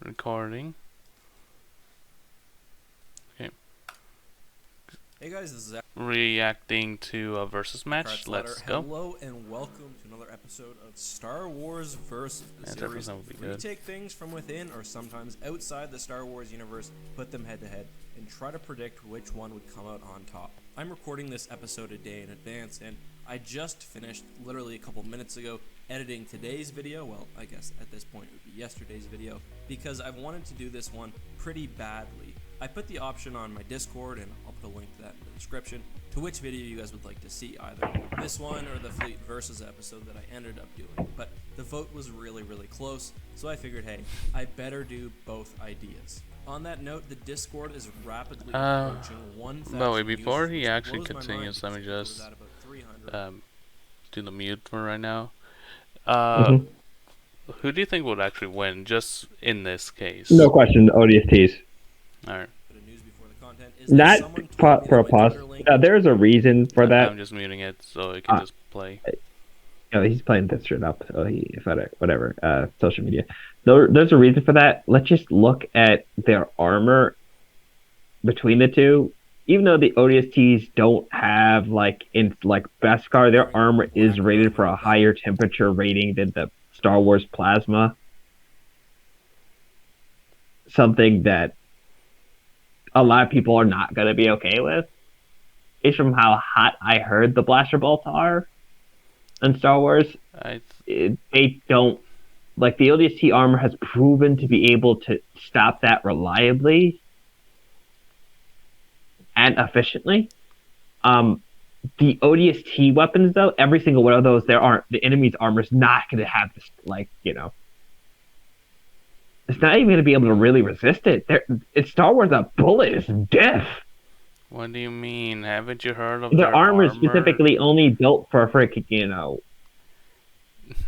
Recording. Okay. Hey guys, this is Reacting to a versus match. Eckharts. Let's go. Hello and welcome to another episode of Star Wars Versus the series. We take things from within or sometimes outside the Star Wars universe, put them head to head, and try to predict which one would come out on top. I'm recording this episode a day in advance, and I just finished, literally a couple minutes ago, editing today's video. Well, I guess at this point it would be yesterday's video, because I've wanted to do this one pretty badly. I put the option on my Discord, and I'll put a link to that in the description, to which video you guys would like to see, either this one or the Fleet Versus episode that I ended up doing. But the vote was really, really close, so I figured, hey, I better do both ideas. On that note, the Discord is rapidly approaching 1,000 But wait, before users, he which actually blows my continues, mind let me because it was just at about 300. do the mute for right now. Who do you think would actually win, just in this case? No question, ODSTs. Alright. Not for a pause. There's a reason for that. I'm just muting it so it can just play. He's playing this shit up, so whatever. Social media. There's a reason for that. Let's just look at their armor between the two. Even though the ODSTs don't have Beskar, their armor is rated for a higher temperature rating than the Star Wars plasma. Something that a lot of people are not going to be okay with. Is from how hot I heard the blaster bolts are in Star Wars. They don't, the ODST armor has proven to be able to stop that reliably and efficiently. The ODST weapons, though, every single one of those, the enemy's armor is not going to have this, it's not even going to be able to really resist it. It's Star Wars, a bullet is death. What do you mean? Haven't you heard of their armor? Is specifically only built for freaking,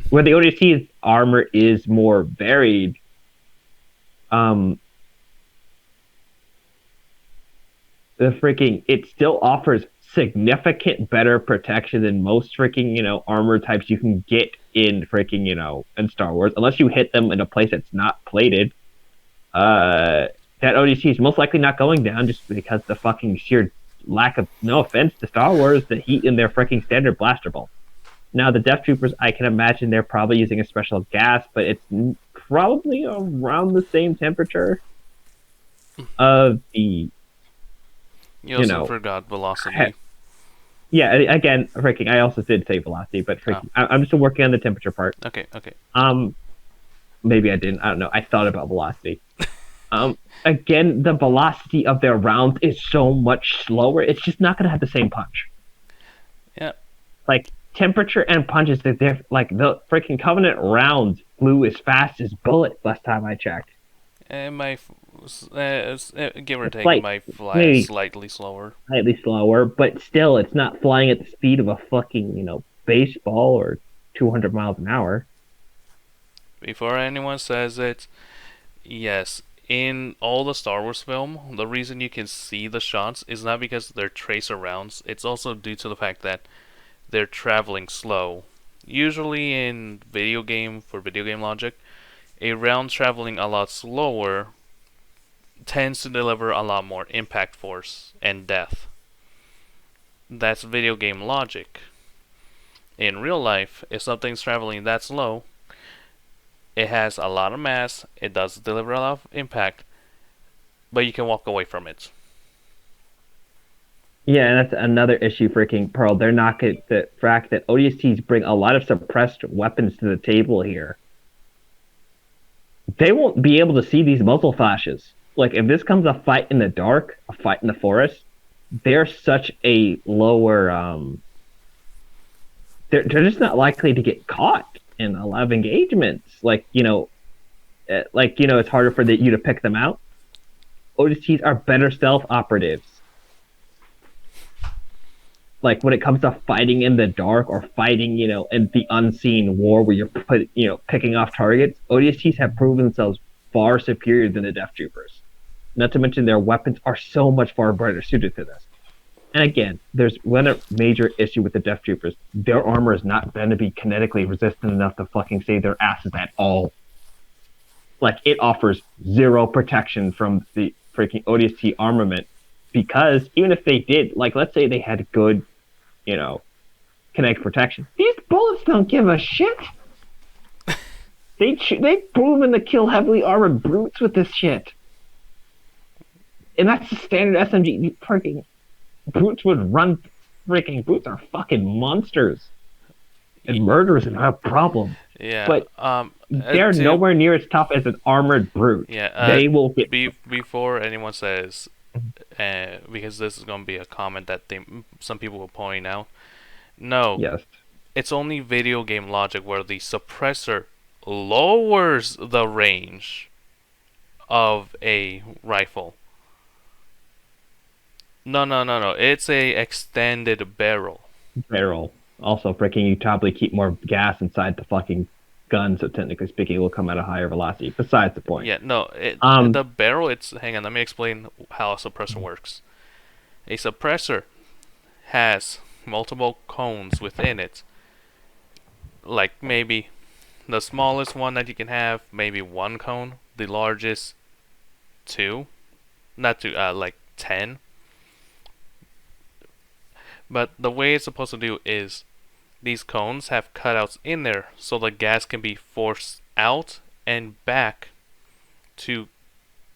where the ODST's armor is more varied. It still offers significant better protection than most armor types you can get in in Star Wars, unless you hit them in a place that's not plated. That ODST is most likely not going down just because the fucking sheer lack of, no offense to Star Wars, the heat in their standard blaster bolt. Now the Death Troopers, I can imagine they're probably using a special gas, but it's probably around the same temperature of the. You also forgot velocity. Yeah, again, I also did say velocity, but I'm still working on the temperature part. Okay. Maybe I didn't. I don't know. I thought about velocity. Again, the velocity of their rounds is so much slower. It's just not going to have the same punch. Yeah. Temperature and punches, they're the Covenant rounds flew as fast as bullets last time I checked. And give or take, might fly slightly slower. Slightly slower, but still, it's not flying at the speed of a fucking, baseball or 200 miles an hour. Before anyone says it, yes, in all the Star Wars film, the reason you can see the shots is not because they're tracer rounds. It's also due to the fact that they're traveling slow. Usually in video game logic, a round traveling a lot slower tends to deliver a lot more impact force and death. That's video game logic. In real life, if something's traveling that slow, it has a lot of mass, it does deliver a lot of impact, but you can walk away from it. Yeah, and that's another issue, Pearl. They're not the fact that ODSTs bring a lot of suppressed weapons to the table here. They won't be able to see these muzzle flashes. If this comes a fight in the dark, a fight in the forest, they're such a lower. They're just not likely to get caught in a lot of engagements. It's harder for you to pick them out. ODSTs are better stealth operatives. When it comes to fighting in the dark or fighting, in the unseen war where you're picking off targets, ODSTs have proven themselves far superior than the Death Troopers. Not to mention their weapons are so much far better suited to this. And again, there's one major issue with the Death Troopers. Their armor is not going to be kinetically resistant enough to fucking save their asses at all. like it offers zero protection from the freaking ODST armament, because even if they did, like, let's say they had good, kinetic protection, these bullets don't give a shit. They've proven to kill heavily armored brutes with this shit. And that's the standard SMG. Freaking brutes would run. Freaking brutes are fucking monsters. And murderers are not a problem. Yeah. But they're nowhere near as tough as an armored brute. Yeah. They will get. Before anyone says, because this is going to be a comment that some people will point out. No. Yes. It's only video game logic where the suppressor lowers the range of a rifle. No. It's a extended barrel. Also, freaking, you probably keep more gas inside the fucking gun, so technically speaking, it will come at a higher velocity. Besides the point. Yeah, no. The barrel, hang on, let me explain how a suppressor works. A suppressor has multiple cones within it. Like, maybe the smallest one that you can have, maybe 1 cone. The largest, 2. Not 2, like 10. But the way it's supposed to do is these cones have cutouts in there so the gas can be forced out and back to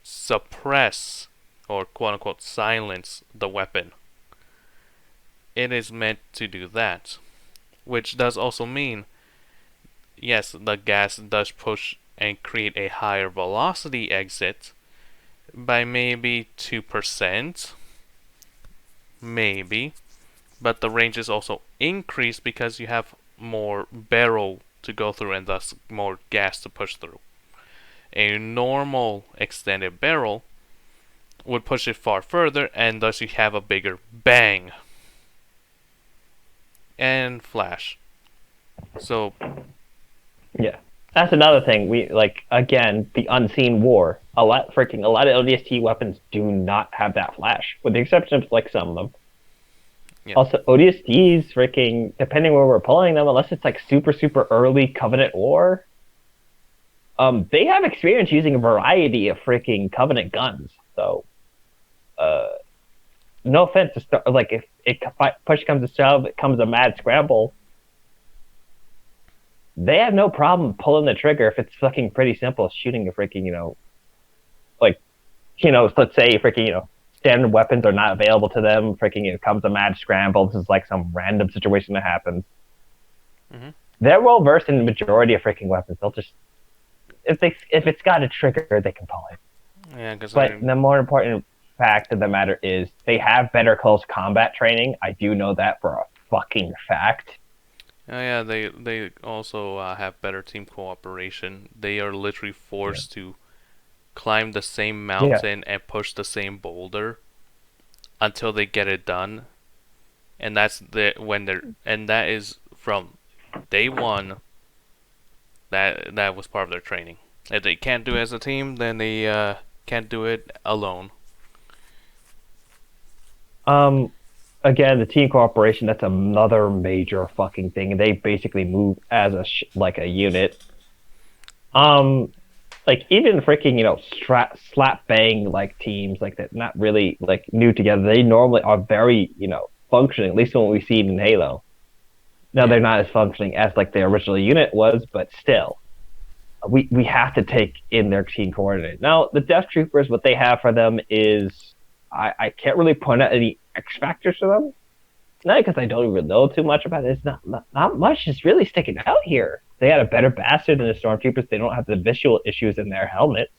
suppress or quote unquote silence the weapon. It is meant to do that. Which does also mean, yes, the gas does push and create a higher velocity exit by maybe 2%. Maybe. But the range is also increased because you have more barrel to go through and thus more gas to push through. A normal extended barrel would push it far further and thus you have a bigger bang and flash. So yeah, that's another thing. We again, the unseen war. A lot of ODST weapons do not have that flash, with the exception of like some of them. Yeah. Also, ODSTs, freaking, depending where we're pulling them, unless it's like super, super early Covenant War, they have experience using a variety of freaking Covenant guns. So, no offense, if push comes to shove, it comes a mad scramble, they have no problem pulling the trigger if it's fucking pretty simple shooting a freaking, let's say freaking, standard weapons are not available to them. Freaking, it comes a mad scramble. This is like some random situation that happens. Mm-hmm. They're well versed in the majority of freaking weapons. They'll just if it's got a trigger, they can pull it. Yeah, but the more important fact of the matter is they have better close combat training. I do know that for a fucking fact. Oh yeah, they also have better team cooperation. They are literally forced to climb the same mountain and push the same boulder until they get it done, and that is from day one. That was part of their training. If they can't do it as a team, then they can't do it alone. Again, the team cooperation, that's another major fucking thing. They basically move as a unit. Like even freaking, slap bang like teams like that, not really like new together. They normally are very, functioning, at least when we've seen in Halo. Now they're not as functioning as like the original unit was, but still, we have to take in their team coordinate. Now the Death Troopers, what they have for them is, I can't really point out any X factors for them. Not because I don't even know too much about it. It's not much is really sticking out here. They had a better bastard than the Stormtroopers. They don't have the visual issues in their helmets.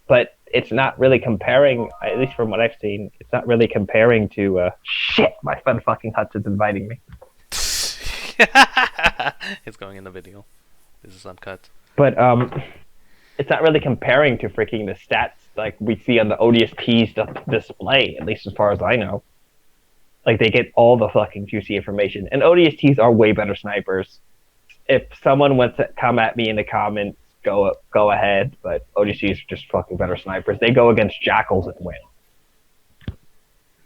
But it's not really comparing, at least from what I've seen, it's not really comparing to, shit, my friend fucking Hudson's inviting me. It's going in the video. This is uncut. But, it's not really comparing to freaking the stats like we see on the ODST's display, at least as far as I know. Like, they get all the fucking juicy information. And ODSTs are way better snipers. If someone wants to come at me in the comments, go ahead. But ODSTs are just fucking better snipers. They go against Jackals and win.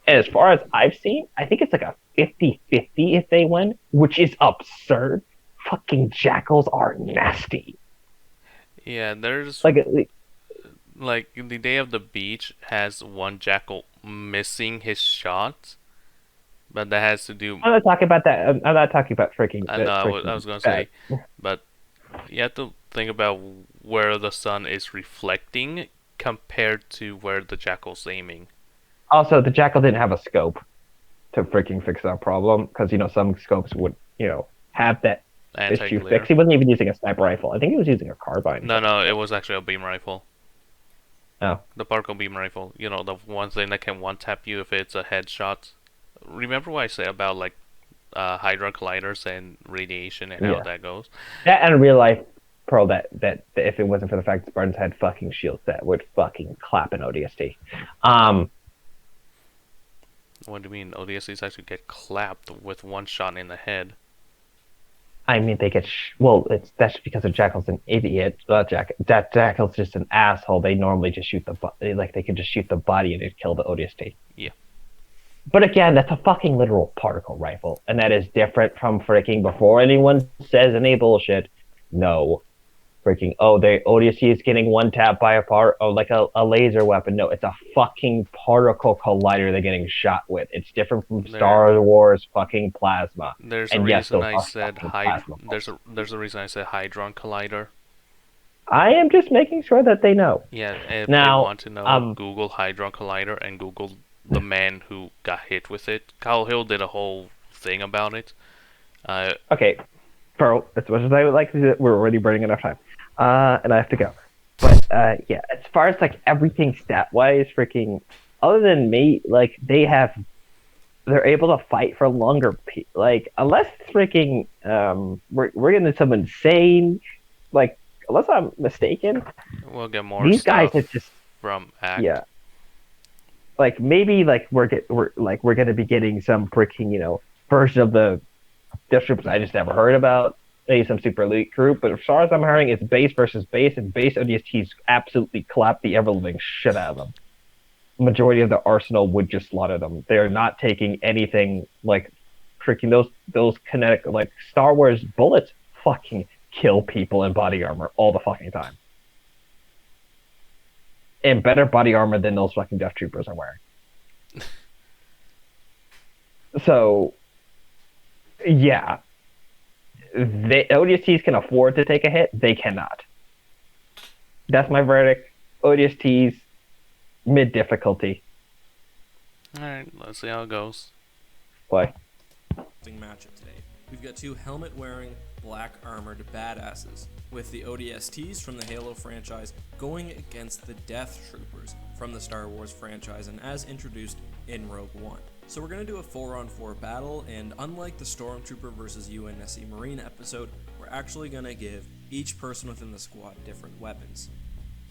And as far as I've seen, I think it's like a 50-50 if they win, which is absurd. Fucking Jackals are nasty. Yeah, there's Like, like the Day of the Beach has one jackal missing his shot, but that has to do. I'm not talking about that. I'm not talking about freaking I know that I freaking was gonna bad. say, but you have to think about where the sun is reflecting compared to where the jackal's aiming. Also, the jackal didn't have a scope to freaking fix that problem because some scopes would have that issue Anti-glare. fixed. He wasn't even using a sniper rifle. I think he was using a carbine or No, something no, like it that. was actually a beam rifle. Oh, The Parco beam rifle. You know, the one thing that can one tap you if it's a headshot. Remember what I said about like Hydra colliders and radiation and how yeah. that goes? That and real life Pearl that if it wasn't for the fact that Spartans had fucking shields that would fucking clap an ODST. What do you mean? ODSTs actually get clapped with one shot in the head. I mean, they get that's because the Jackal's an idiot. That Jackal's just an asshole. They normally just shoot they could just shoot the body and it'd kill the ODST. Yeah. But again, that's a fucking literal particle rifle, and that is different from freaking before anyone says any bullshit. No, freaking the ODST is getting one tap by like a laser weapon. No, it's a fucking particle collider they're getting shot with. It's different from Star Wars fucking plasma. There's a And yes, reason those I are said fucking plasma there's a reason I said Hydron collider. I am just making sure that they know. Yeah, if they Now, want to know, Google Hydron collider and Google the man who got hit with it. Kyle Hill did a whole thing about it. Okay, Pearl, as much as I would like to do it, we're already burning enough time. And I have to go. But yeah, as far as like everything stat wise, freaking other than me, like they're able to fight for longer. Like unless freaking we're getting some insane, like unless I'm mistaken, we'll get more these stuff guys are just from Act. Yeah. Like maybe like we're gonna be getting some freaking version of the Death Troopers I just never heard about. Maybe some super elite group, but as far as I'm hearing, it's base versus base, and base ODSTs absolutely clap the ever living shit out of them. Majority of the arsenal would just slaughter them. They're not taking anything like freaking those kinetic like Star Wars bullets fucking kill people in body armor all the fucking time. And better body armor than those fucking Death Troopers are wearing. So yeah. ODSTs can afford to take a hit. They cannot. That's my verdict. ODSTs, mid difficulty. Alright, let's see how it goes. Play. Matchup today. We've got two helmet-wearing, black-armored badasses, with the ODSTs from the Halo franchise going against the Death Troopers from the Star Wars franchise and as introduced in Rogue One. So we're going to do a 4-on-4 battle, and unlike the Stormtrooper versus UNSC Marine episode, we're actually going to give each person within the squad different weapons.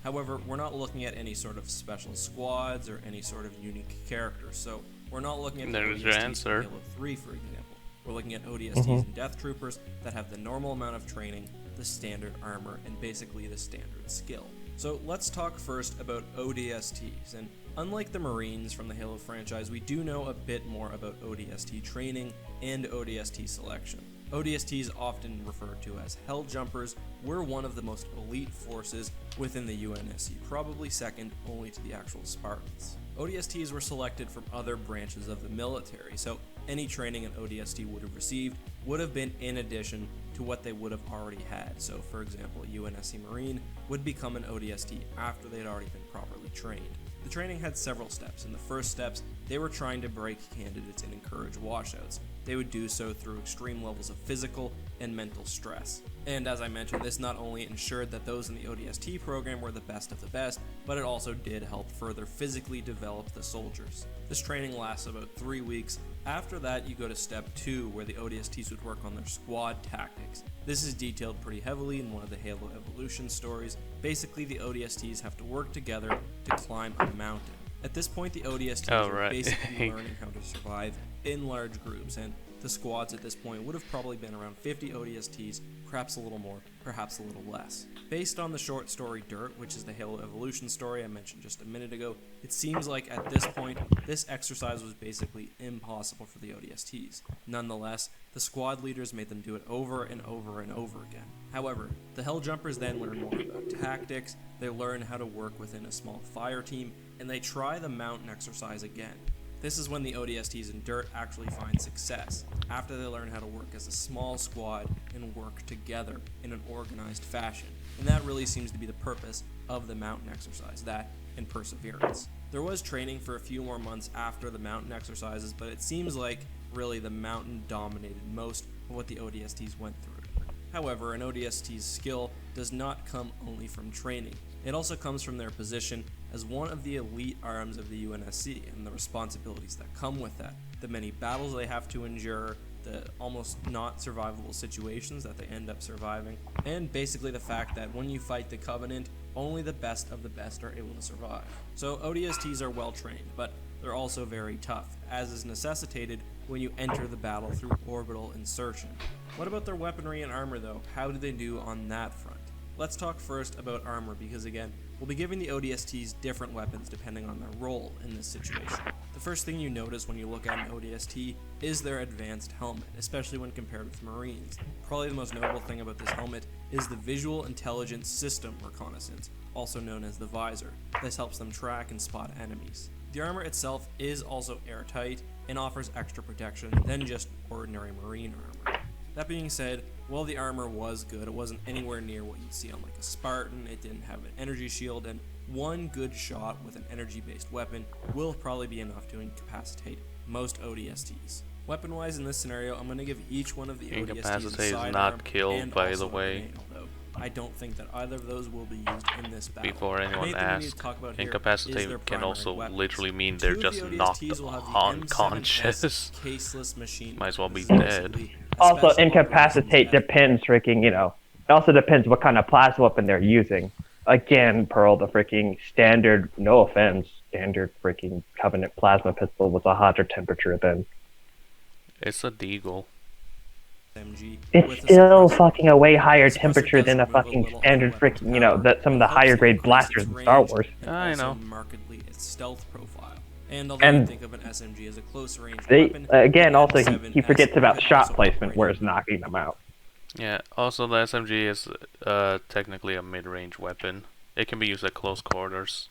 However, we're not looking at any sort of special squads or any sort of unique characters, so we're not looking at the ODSTs from Halo 3, for example. We're looking at ODSTs and Death Troopers that have the normal amount of training, the standard armor, and basically the standard skill. So let's talk first about ODSTs, and unlike the Marines from the Halo franchise, we do know a bit more about ODST training and ODST selection. ODSTs, often referred to as Hell Jumpers, were one of the most elite forces within the UNSC, probably second only to the actual Spartans. ODSTs were selected from other branches of the military, so any training an ODST would have received would have been in addition to what they would have already had. So, for example, a UNSC Marine would become an ODST after they had already been properly trained. The training had several steps. In the first steps, they were trying to break candidates and encourage washouts. They would do so through extreme levels of physical and mental stress. And as I mentioned, this not only ensured that those in the ODST program were the best of the best, but it also did help further physically develop the soldiers. This training lasts about 3 weeks. After that, you go to step 2, where the ODSTs would work on their squad tactics. This is detailed pretty heavily in one of the Halo Evolution stories. Basically, the ODSTs have to work together to climb a mountain. At this point, the ODSTs are basically learning how to survive in large groups, and the squads at this point would have probably been around 50 ODSTs perhaps a little more, perhaps a little less. Based on the short story Dirt, which is the Halo evolution story I mentioned just a minute ago, it seems like at this point, this exercise was basically impossible for the ODSTs. Nonetheless, the squad leaders made them do it over and over and over again. However, the Helljumpers then learn more about tactics, they learn how to work within a small fire team, and they try the mountain exercise again. This is when the ODSTs in Dirt actually find success, after they learn how to work as a small squad and work together in an organized fashion. And that really seems to be the purpose of the mountain exercise, that and perseverance. There was training for a few more months after the mountain exercises, but it seems like really the mountain dominated most of what the ODSTs went through. However, an ODST's skill does not come only from training. It also comes from their position as one of the elite arms of the UNSC and the responsibilities that come with that, the many battles they have to endure, the almost not survivable situations that they end up surviving, and basically the fact that when you fight the Covenant, only the best of the best are able to survive. So ODSTs are well trained, but they're also very tough, as is necessitated when you enter the battle through orbital insertion. What about their weaponry and armor though? How do they do on that front? Let's talk first about armor, because again, we'll be giving the ODSTs different weapons depending on their role in this situation. The first thing you notice when you look at an ODST is their advanced helmet, especially when compared with Marines. Probably the most notable thing about this helmet is the Visual Intelligence System Reconnaissance, also known as the visor. This helps them track and spot enemies. The armor itself is also airtight and offers extra protection than just ordinary Marine armor. That being said, while the armor was good, it wasn't anywhere near what you'd see on like a Spartan. It didn't have an energy shield, and one good shot with an energy-based weapon will probably be enough to incapacitate most ODSTs. Weapon-wise in this scenario, I'm going to give each one of the ODSTs a sidearm and by also the way. a grenade, although I don't think that either of those will be used in this battle. Before anyone asks, incapacitate can also literally mean they're just knocked unconscious. Caseless machine. Might as well be dead. Also, incapacitate depends it also depends what kind of plasma weapon they're using. Again, Pearl, the freaking standard, no offense, standard freaking Covenant plasma pistol was a hotter temperature than. It's a deagle. It's still fucking a way higher temperature than a fucking standard freaking, that some of the higher grade blasters in Star Wars. I know. Markedly its stealth profile. And although you think of an SMG as a close range weapon, again, also he forgets about shot placement, whereas knocking them out. Yeah, also the SMG is technically a mid-range weapon. It can be used at close quarters.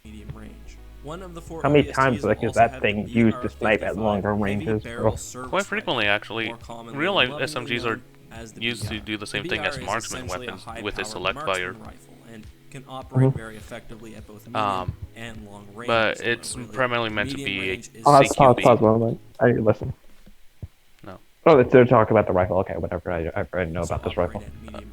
Medium range. One of the four How many ODSTs times is that thing used to snipe at longer ranges? Quite frequently, actually. Real-life SMGs are used to do the same thing as marksman weapons with a select fire. Can operate very effectively at both medium and long range. But it's primarily meant to be a pause CQB. a moment. I need to listen. No. Oh, they're talking about the rifle. Okay, whatever. I already know about this rifle.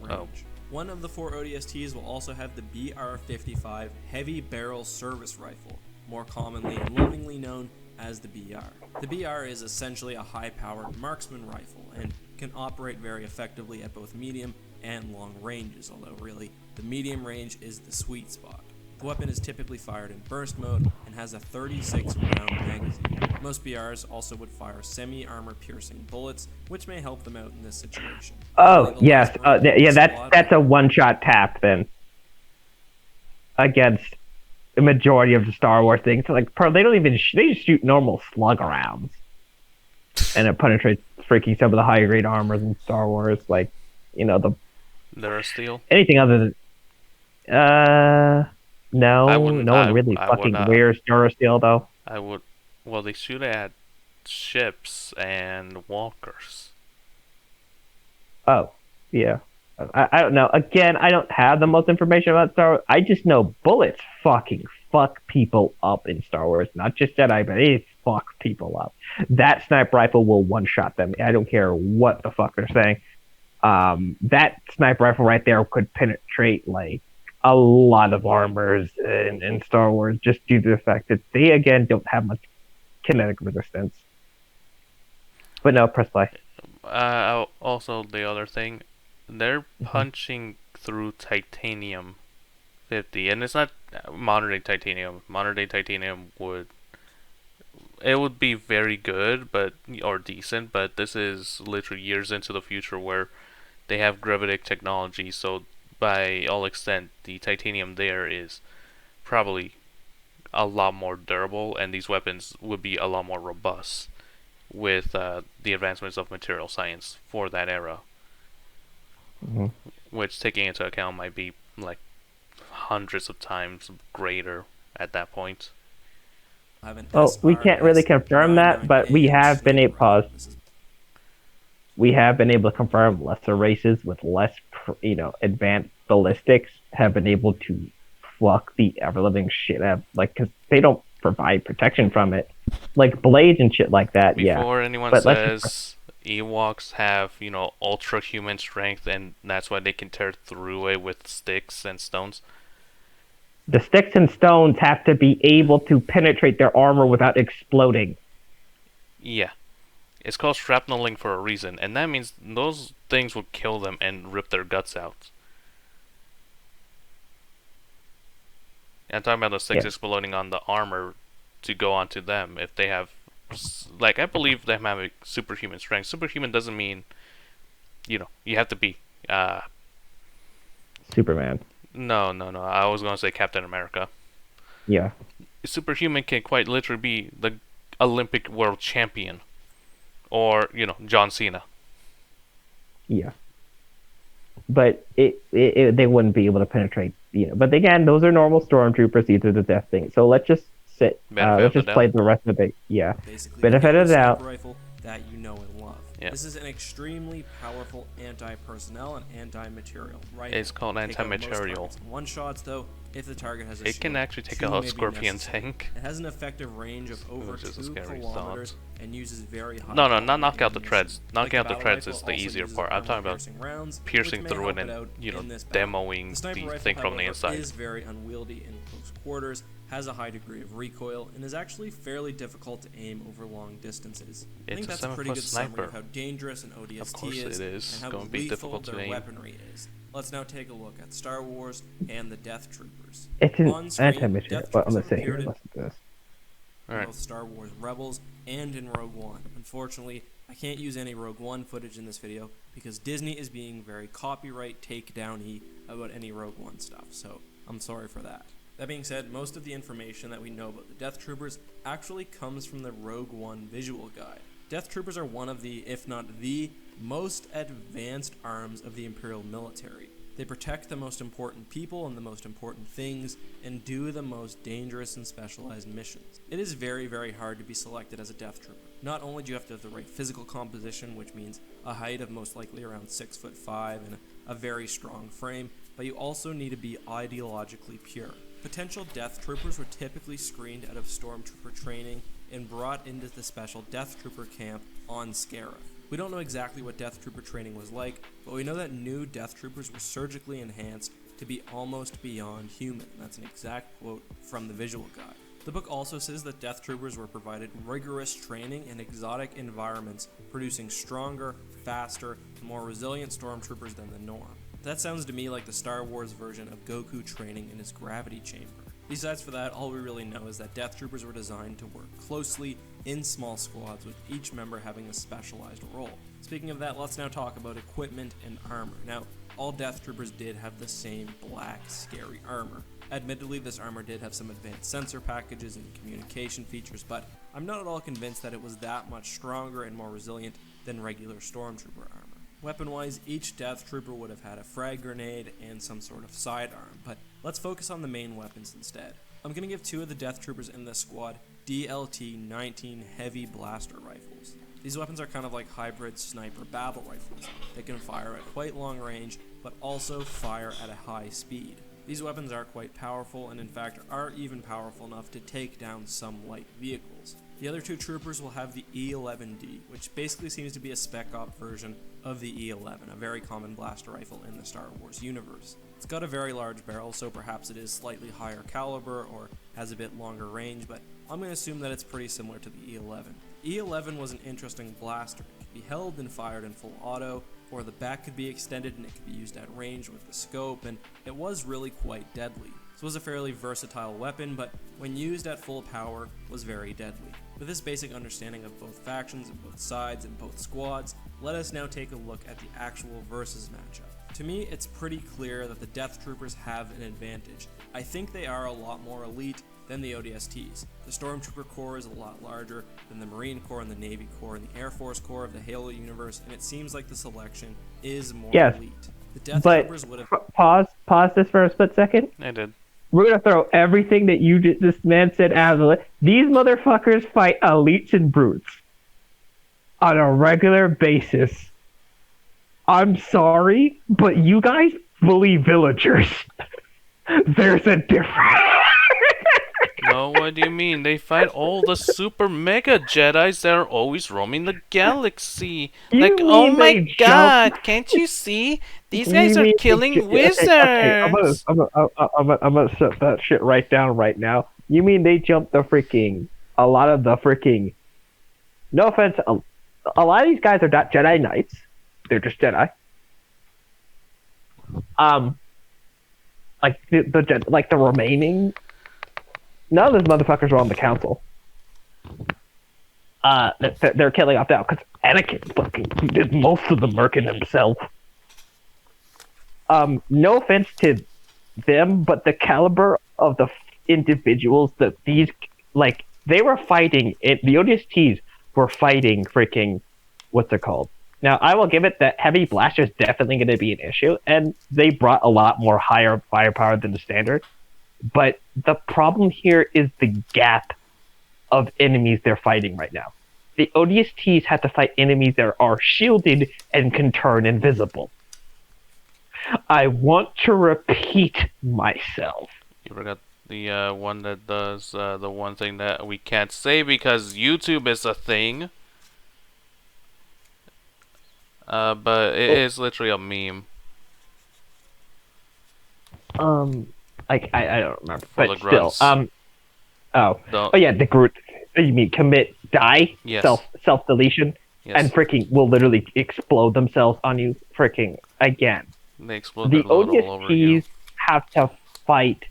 Oh. One of the four ODSTs will also have the BR-55 Heavy Barrel Service Rifle, more commonly and lovingly known as the BR. The BR is essentially a high-powered marksman rifle and can operate very effectively at both medium and long ranges, although really the medium range is the sweet spot. The weapon is typically fired in burst mode and has a 36-round magazine. Most BRs also would fire semi-armor piercing bullets, which may help them out in this situation. Oh, yes. That's a one-shot tap then. Against the majority of the Star Wars things. Like, they just shoot normal slug rounds. And it penetrates freaking some of the higher grade armors in Star Wars, like, Durasteel? Anything other than no one really fucking wears Durasteel though. I would. Well, they shoot at ships and walkers. Oh, yeah. I don't know. Again, I don't have the most information about Star Wars. I just know bullets fucking fuck people up in Star Wars. Not just Jedi, but they fuck people up. That sniper rifle will one-shot them. I don't care what the fuck they're saying. That sniper rifle right there could penetrate like a lot of armors in Star Wars, just due to the fact that they again don't have much kinetic resistance. But no, press play. Also, the other thing, they're punching through titanium 50, and it's not modern day titanium. Modern day titanium would be very good, or decent, but this is literally years into the future where They have gravitic technology, so by all extent, the titanium there is probably a lot more durable, and these weapons would be a lot more robust with the advancements of material science for that era, Mm-hmm. which, taking into account, might be like hundreds of times greater at that point. Oh, we can't really confirm that, but we have been able pause. We have been able to confirm lesser races with less, advanced ballistics have been able to fuck the ever living shit out, like, because they don't provide protection from it, like blades and shit like that. Before yeah. anyone But says Ewoks have, ultra human strength, and that's why they can tear through it with sticks and stones. The sticks and stones have to be able to penetrate their armor without exploding. Yeah. It's called shrapneling for a reason, and that means those things will kill them and rip their guts out. And I'm talking about the sticks exploding on the armor to go onto them if they have, like, I believe them having superhuman strength. Superhuman doesn't mean, you have to be Superman. No. I was going to say Captain America. Yeah. Superhuman can quite literally be the Olympic world champion. Or, John Cena. Yeah. But they wouldn't be able to penetrate, But again, those are normal stormtroopers. These are the death things. So let's just sit. Let's just play the rest of it. Yeah. Basically, benefit of the doubt. Rifle that you know and love. Yeah. This is an extremely powerful anti-personnel and anti-material rifle. It's called anti-material. One shots though, if the target has a it can actually take out a Scorpion tank. It has an effective range of over 2 kilometers and uses very high. No, not knock out the treads. Knocking out the treads is the easier part. I'm talking about piercing through it and demoing the thing from the inside. It is very unwieldy in close quarters, has a high degree of recoil, and is actually fairly difficult to aim over long distances. I think that's a pretty good summary of how dangerous an ODST is and how lethal their weaponry is. Let's now take a look at Star Wars and the Death Troopers. It's an anti-material, but I'm going to say here, listen to this. In both Star Wars Rebels and in Rogue One. Unfortunately, I can't use any Rogue One footage in this video because Disney is being very copyright takedown-y about any Rogue One stuff, so I'm sorry for that. That being said, most of the information that we know about the Death Troopers actually comes from the Rogue One visual guide. Death Troopers are one of the, if not the, most advanced arms of the Imperial military. They protect the most important people and the most important things, and do the most dangerous and specialized missions. It is very, very hard to be selected as a Death Trooper. Not only do you have to have the right physical composition, which means a height of most likely around 6'5" and a very strong frame, but you also need to be ideologically pure. Potential Death Troopers were typically screened out of Stormtrooper training and brought into the special Death Trooper camp on Scarif. We don't know exactly what Death Trooper training was like, but we know that new Death Troopers were surgically enhanced to be almost beyond human. That's an exact quote from the visual guide. The book also says that Death Troopers were provided rigorous training in exotic environments, producing stronger, faster, and more resilient Stormtroopers than the norm. That sounds to me like the Star Wars version of Goku training in his gravity chamber. Besides for that, all we really know is that Death Troopers were designed to work closely in small squads, with each member having a specialized role. Speaking of that, let's now talk about equipment and armor. Now, all Death Troopers did have the same black, scary armor. Admittedly, this armor did have some advanced sensor packages and communication features, but I'm not at all convinced that it was that much stronger and more resilient than regular Stormtrooper armor. Weapon-wise, each Death Trooper would have had a frag grenade and some sort of sidearm, but let's focus on the main weapons instead. I'm going to give 2 of the Death Troopers in this squad DLT-19 heavy blaster rifles. These weapons are kind of like hybrid sniper battle rifles. They can fire at quite long range, but also fire at a high speed. These weapons are quite powerful, and in fact are even powerful enough to take down some light vehicles. The other 2 troopers will have the E11D, which basically seems to be a spec op version of the E11, a very common blaster rifle in the Star Wars universe. It's got a very large barrel, so perhaps it is slightly higher caliber or has a bit longer range, but I'm going to assume that it's pretty similar to the E11. E11 was an interesting blaster. It could be held and fired in full auto, or the back could be extended and it could be used at range with the scope, and it was really quite deadly. This was a fairly versatile weapon, but when used at full power, was very deadly. With this basic understanding of both factions and both sides and both squads, let us now take a look at the actual versus matchup. To me, it's pretty clear that the Death Troopers have an advantage. I think they are a lot more elite than the ODSTs. The Stormtrooper Corps is a lot larger than the Marine Corps and the Navy Corps and the Air Force Corps of the Halo universe, and it seems like the selection is more elite. The Death Troopers would have... Pause this for a split second. I did. We're gonna throw everything that this man said out of the list. These motherfuckers fight elites and brutes on a regular basis. I'm sorry, but you guys bully villagers. There's a difference. No, what do you mean? They fight all the super mega Jedis that are always roaming the galaxy. Like, oh my god, can't you see? These guys are killing wizards! Okay, I'm gonna set that shit right down right now. You mean they jumped a lot of the freaking... No offense, a lot of these guys are not Jedi Knights. They're just Jedi. Like the remaining... None of those motherfuckers are on the council. They're killing off now because Anakin fucking did most of the murking himself. No offense to them, but the caliber of the individuals that these, like, they were fighting, the ODSTs were fighting freaking, what's it called? Now, I will give it that heavy blaster is definitely going to be an issue, and they brought a lot more higher firepower than the standard. But the problem here is the gap of enemies they're fighting right now. The ODSTs have to fight enemies that are shielded and can turn invisible. I want to repeat myself. You forgot the one that does the one thing that we can't say because YouTube is a thing. But it is literally a meme. I don't remember, For but the still, the Groot. You mean commit, die, yes. self deletion, yes. And freaking will literally explode themselves on you. Freaking again. They explode the all over you. ODSTs have to fight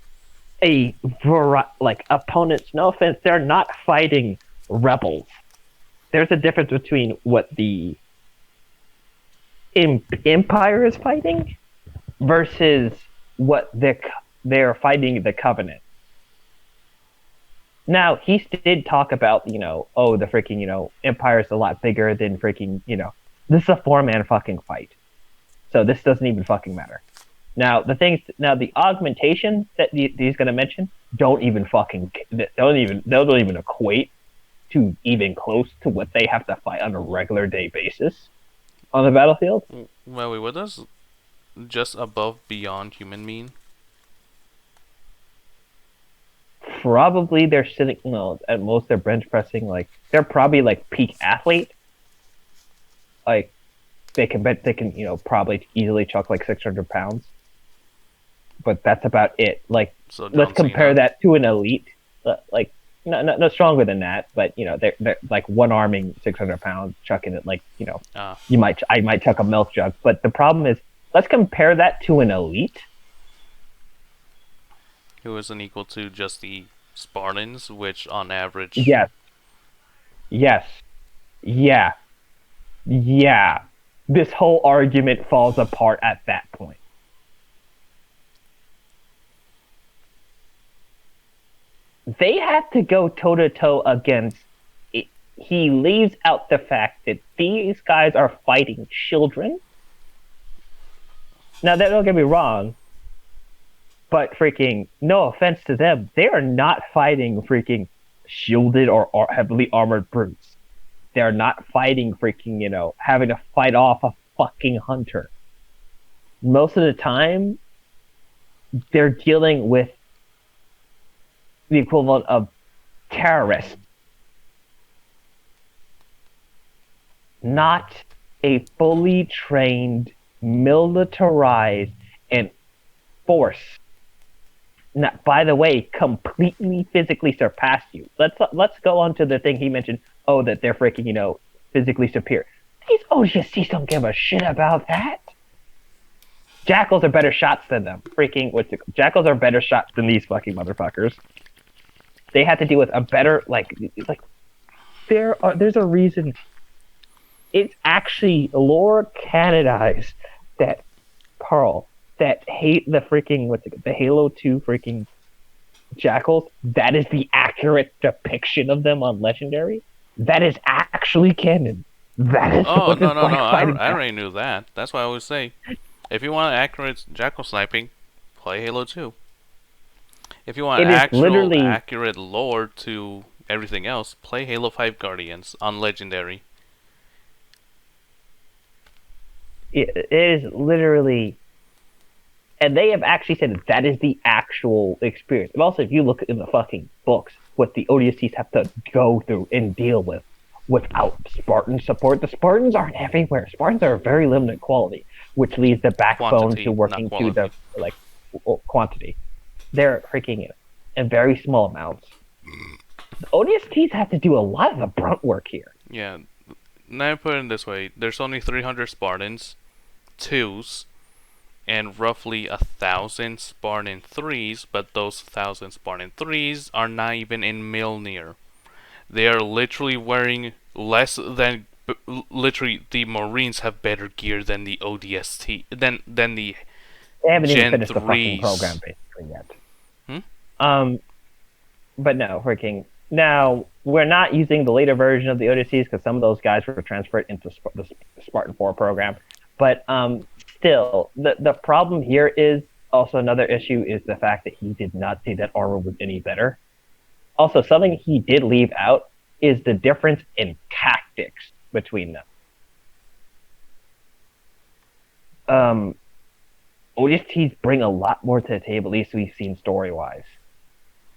opponents. No offense, they're not fighting rebels. There's a difference between what the Empire is fighting versus what they're fighting the Covenant. Now, he did talk about, the freaking, Empire is a lot bigger than freaking, this is a 4-man fucking fight. So this doesn't even fucking matter. Now, the augmentation that he's going to mention don't even equate to even close to what they have to fight on a regular day basis on the battlefield. Well, wait, what does just above beyond human mean? Probably they're sitting, at most they're bench pressing, they're probably peak athlete. They can probably easily chuck 600 pounds. But that's about it. So let's compare that to an elite. No stronger than that, but they're one arming 600 pounds, chucking it I might chuck a milk jug. But the problem is, let's compare that to an elite. Who isn't equal to just the Spartans, which on average... Yes. Yeah. This whole argument falls apart at that point. They have to go toe-to-toe against... He leaves out the fact that these guys are fighting children. Now, don't get me wrong, but freaking, no offense to them, they are not fighting freaking shielded or heavily armored brutes. They're not fighting freaking, having to fight off a fucking hunter. Most of the time, they're dealing with the equivalent of terrorists. Not a fully trained, militarized, and force. Now, by the way, completely physically surpass you. Let's go on to the thing he mentioned. Oh, that they're freaking, physically superior. These ODSTs don't give a shit about that. Jackals are better shots than them. Jackals are better shots than these fucking motherfuckers. They have to deal with a better, there's a reason. It's actually lore canonized that Carl that hate the freaking the Halo 2 freaking jackals. That is the accurate depiction of them on Legendary. That is actually canon. That is Oh, what no, it's no, like no. fighting. I already knew that. That's why I always say, if you want accurate jackal sniping, play Halo 2. If you want It is actual literally accurate lore to everything else, play Halo 5 Guardians on Legendary. it is literally, and they have actually said that is the actual experience. And also, if you look in the fucking books, what the ODSTs have to go through and deal with without Spartan support, the Spartans aren't everywhere. Spartans are very limited quality, which leaves the backbone Quantity, to not working to quality. the quantity. They're freaking in very small amounts. The ODSTs have to do a lot of the brunt work here. Yeah. Now put it this way: there's only 300 Spartans, 2s, and roughly 1,000 Spartan 3s, but those 1,000 Spartan 3s are not even in Milnir. They are literally wearing less than. Literally, the Marines have better gear than the ODST. Than the They haven't even Gen finished the fucking 3s. program basically yet. Hmm? But no, freaking. Now, we're not using the later version of the ODSTs because some of those guys were transferred into the Spartan 4 program. But still, the problem here is also another issue is the fact that he did not say that armor was any better. Also, something he did leave out is the difference in tactics between them. ODSTs bring a lot more to the table, at least we've seen story-wise,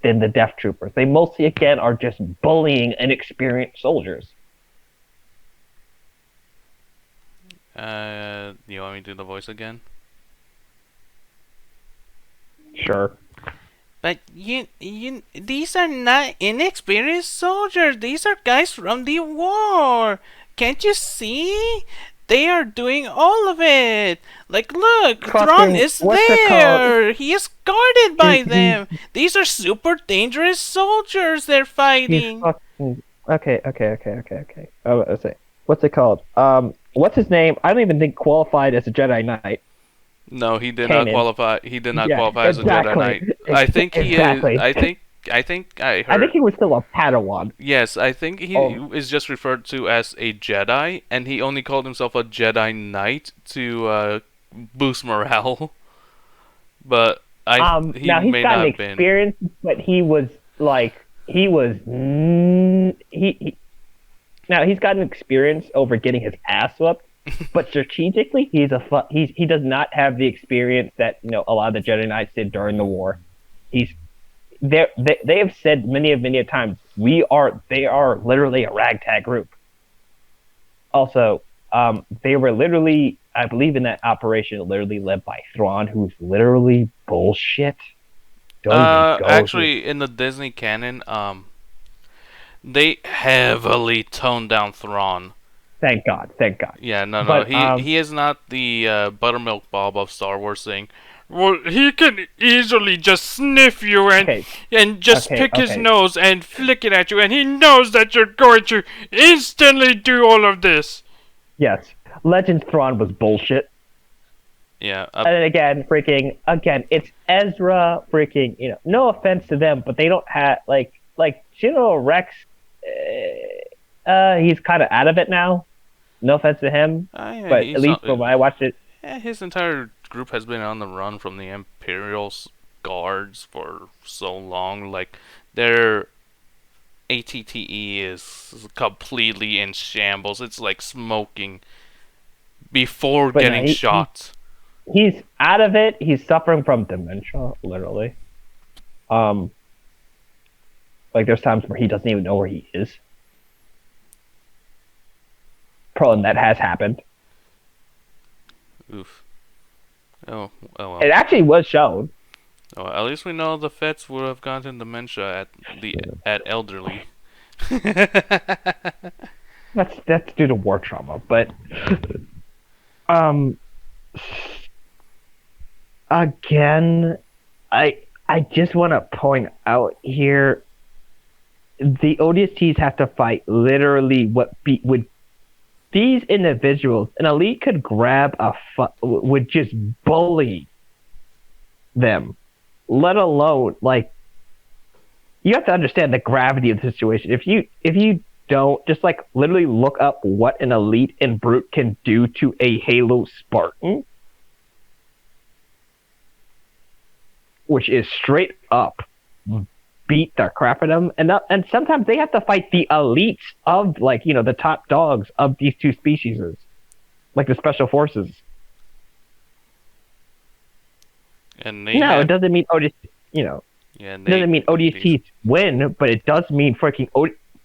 than the Death Troopers. They mostly, again, are just bullying inexperienced soldiers. You want me to do the voice again? Sure. But these are not inexperienced soldiers. These are guys from the war. Can't you see? They are doing all of it. Like, look, Thrawn is there. He is guarded by them. These are super dangerous soldiers they're fighting. Okay. I was say, what's it called? What's his name? I don't even think qualified as a Jedi Knight. No, he did not qualify. He did not qualify as a Jedi Knight. I think he is. I think I heard. I think he was still a Padawan. Yes, I think he is just referred to as a Jedi, and he only called himself a Jedi Knight to boost morale. But he now he's may got not an experience, but he was now he's got an experience over getting his ass whooped. But strategically, he does not have the experience that a lot of the Jedi Knights did during the war. They have said many times they are literally a ragtag group. Also, they were literally, I believe, in that operation literally led by Thrawn, who's literally bullshit. Actually, in the Disney canon, they heavily toned down Thrawn. Thank God. Yeah, no. He is not the buttermilk Bob of Star Wars thing. Well, he can easily just sniff you and just pick his nose and flick it at you, and he knows that you're going to instantly do all of this. Yes, Legends Thrawn was bullshit. Yeah. And again, it's Ezra. No offense to them, but they don't have like General Rex. He's kind of out of it now. No offense to him, but at least from when I watched it, his entire group has been on the run from the Imperial guards for so long. Like, their ATTE is completely in shambles. It's like smoking before getting shot. He's out of it. He's suffering from dementia, literally. Like, there's times where he doesn't even know where he is. Probably that has happened. Oof. Oh well. It actually was shown. Oh, at least we know the Fets would have gotten dementia at elderly. That's due to war trauma, but again, I just want to point out here the ODSTs have to fight literally would these individuals. An elite could grab would just bully them, let alone like you have to understand the gravity of the situation. If you don't just like literally look up what an elite and brute can do to a Halo Spartan, which is straight up beat the crap out of them, and sometimes they have to fight the elites of like the top dogs of these two species, like the special forces. And it doesn't mean Yeah, it doesn't mean ODSTs win, but it does mean freaking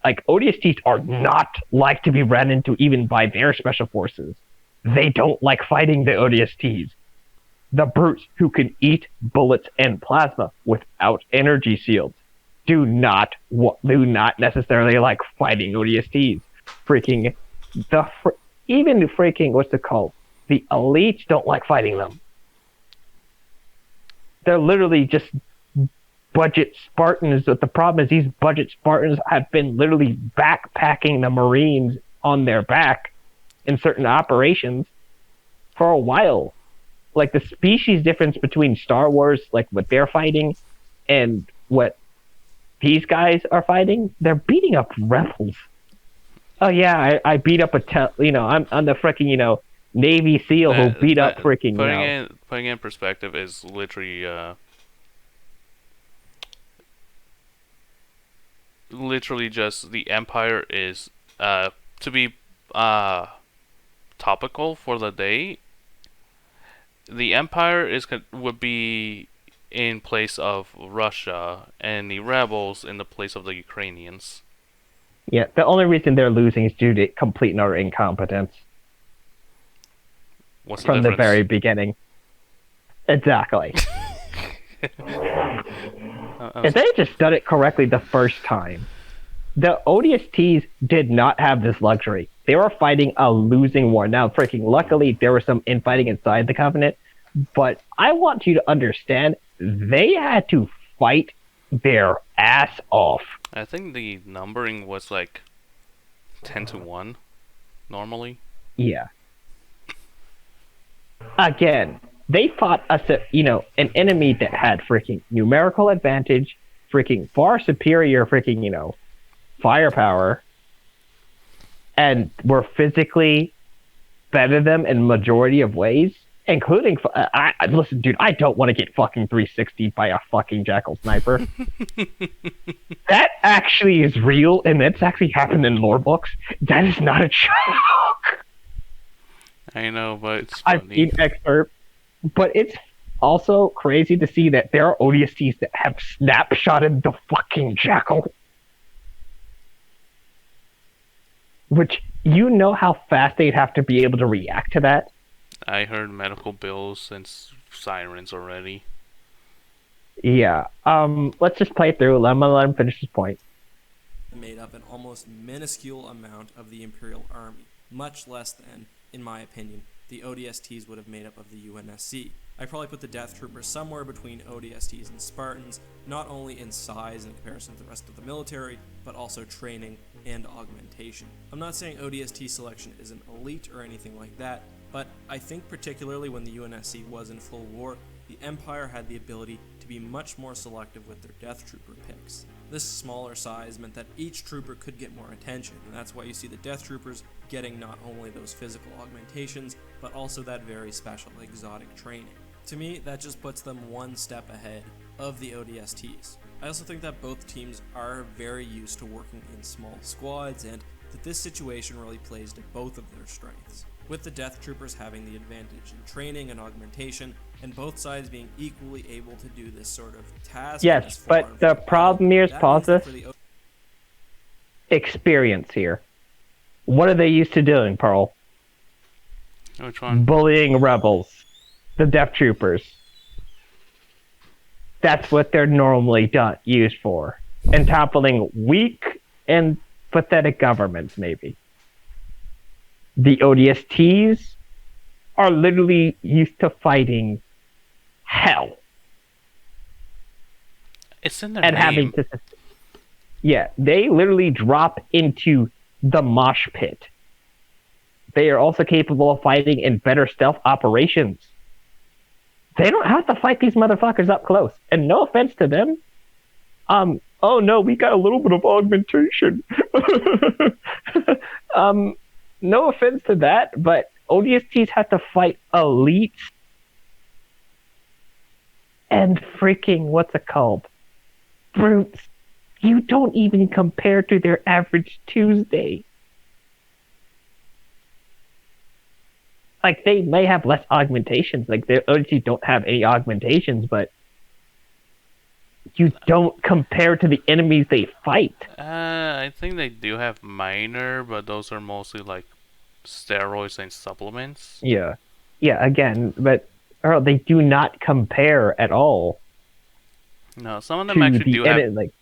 ODSTs are not like to be ran into even by their special forces. They don't like fighting the ODSTs. The brutes who can eat bullets and plasma without energy shields do not necessarily like fighting ODSTs. Freaking even freaking what's it called? The elites don't like fighting them. They're literally just budget Spartans. But the problem is these budget Spartans have been literally backpacking the Marines on their back in certain operations for a while. Like the species difference between Star Wars, like what they're fighting, and what these guys are fighting, they're beating up rebels. Oh yeah, I beat up I'm the freaking Navy SEAL who beat up freaking. Putting in perspective is literally just the Empire is to be topical for the day. The Empire would be in place of Russia, and the rebels in the place of the Ukrainians. Yeah, the only reason they're losing is due to complete and utter incompetence. What's the from difference? The very beginning. Exactly. If they had just done it correctly the first time, the ODSTs did not have this luxury. They were fighting a losing war. Now, freaking luckily, there was some infighting inside the Covenant, but I want you to understand, they had to fight their ass off. I think the numbering was like 10-1 normally. Yeah. Again, they fought an enemy that had freaking numerical advantage, freaking far superior freaking, firepower, and were physically better than them in majority of ways, including listen, dude, I don't want to get fucking 360 by a fucking jackal sniper. That actually is real, and that's actually happened in lore books. That is not a joke. I know, but it's funny. I've seen excerpts, but it's also crazy to see that there are ODSTs that have snapshotted the fucking jackal. Which, how fast they'd have to be able to react to that? I heard medical bills and sirens already. Yeah. Let's just play through. I'm gonna let him finish his point. Made up an almost minuscule amount of the Imperial Army, much less than, in my opinion, the ODSTs would have made up of the UNSC. I probably put the Death Troopers somewhere between ODSTs and Spartans, not only in size in comparison to the rest of the military, but also training and augmentation. I'm not saying ODST selection is an elite or anything like that, but I think particularly when the UNSC was in full war, the Empire had the ability to be much more selective with their Death Trooper picks. This smaller size meant that each trooper could get more attention, and that's why you see the Death Troopers getting not only those physical augmentations, but also that very special exotic training. To me, that just puts them one step ahead of the ODSTs. I also think that both teams are very used to working in small squads, and that this situation really plays to both of their strengths, with the Death Troopers having the advantage in training and augmentation, and both sides being equally able to do this sort of task. Yes, but the problem here is, pause this, experience here. What are they used to doing, Pearl? Which one? Bullying rebels. The Death Troopers. That's what they're normally used for. And toppling weak and pathetic governments, maybe. The ODSTs are literally used to fighting hell. It's in their and name. having to. Yeah, they literally drop into the mosh pit. They are also capable of fighting in better stealth operations. They don't have to fight these motherfuckers up close. And no offense to them. Oh no, we got a little bit of augmentation. No offense to that, but ODSTs have to fight elites and freaking, what's it called? Brutes. You don't even compare to their average Tuesday. Like, they may have less augmentations. Like, their ODSTs don't have any augmentations, but you don't compare to the enemies they fight. I think they do have minor, but those are mostly like steroids and supplements. Yeah. Yeah, again, but they do not compare at all. No, some of them actually do have. Like,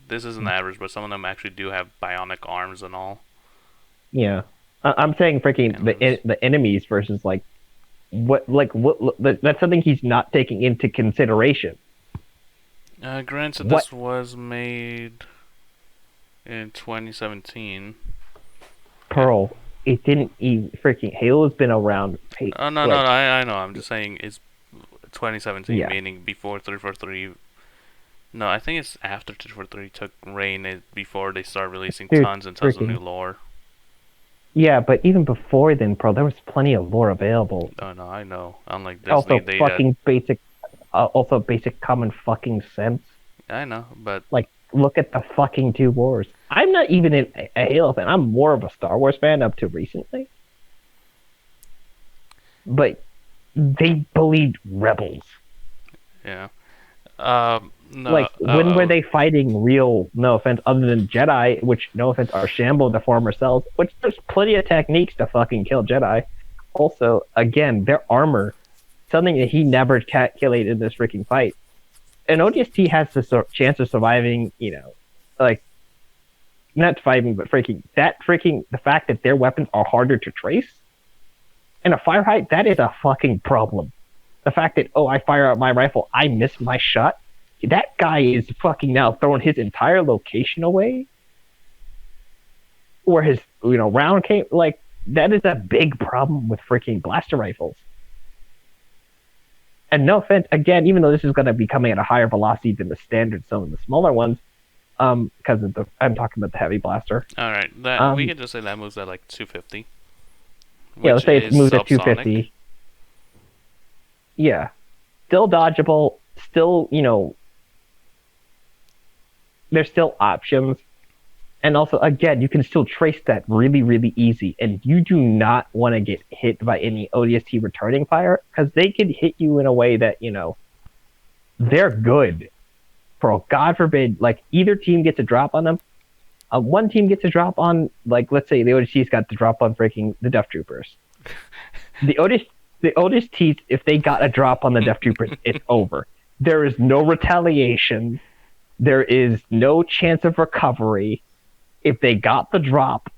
this isn't average, but some of them actually do have bionic arms and all. Yeah, I'm saying freaking the enemies versus like what that's something he's not taking into consideration. Granted, this was made in 2017. Pearl, it didn't even freaking Halo's been around. Oh no, like, no, I know. I'm just saying it's 2017, meaning before 343. No, I think it's after 343 took reign before they start releasing tons and tons of new lore. Yeah, but even before then, Pearl, there was plenty of lore available. Oh no, I know. Unlike Disney, also fucking basic. Also basic common fucking sense. I know, but like, look at the fucking two wars. I'm not even a Halo fan. I'm more of a Star Wars fan up to recently. But they bullied rebels. Yeah. No, like, when were they fighting real, no offense, other than Jedi, which, no offense, are Shambo the former selves, which there's plenty of techniques to fucking kill Jedi. Also, again, their armor, something that he never calculated in this freaking fight. And ODST has the chance of surviving, like, not surviving, but the fact that their weapons are harder to trace. And a fire height, that is a fucking problem. The fact that, I fire out my rifle, I miss my shot, that guy is fucking now throwing his entire location away. Or his, round came, like, that is a big problem with freaking blaster rifles. And no offense, again, even though this is going to be coming at a higher velocity than the standard, some of the smaller ones, because I'm talking about the heavy blaster. All right, we can just say that moves at like 250. Yeah, let's say it moves at 250. Yeah, still dodgeable. Still, there's still options. And also, again, you can still trace that really, really easy. And you do not want to get hit by any ODST returning fire, because they can hit you in a way that, they're good. For God forbid, like, either team gets a drop on them. One team gets a drop on, like, let's say the ODSTs got the drop on freaking the Death Troopers. The ODSTs, if they got a drop on the Death Troopers, it's over. There is no retaliation. There is no chance of recovery. If they got the drop,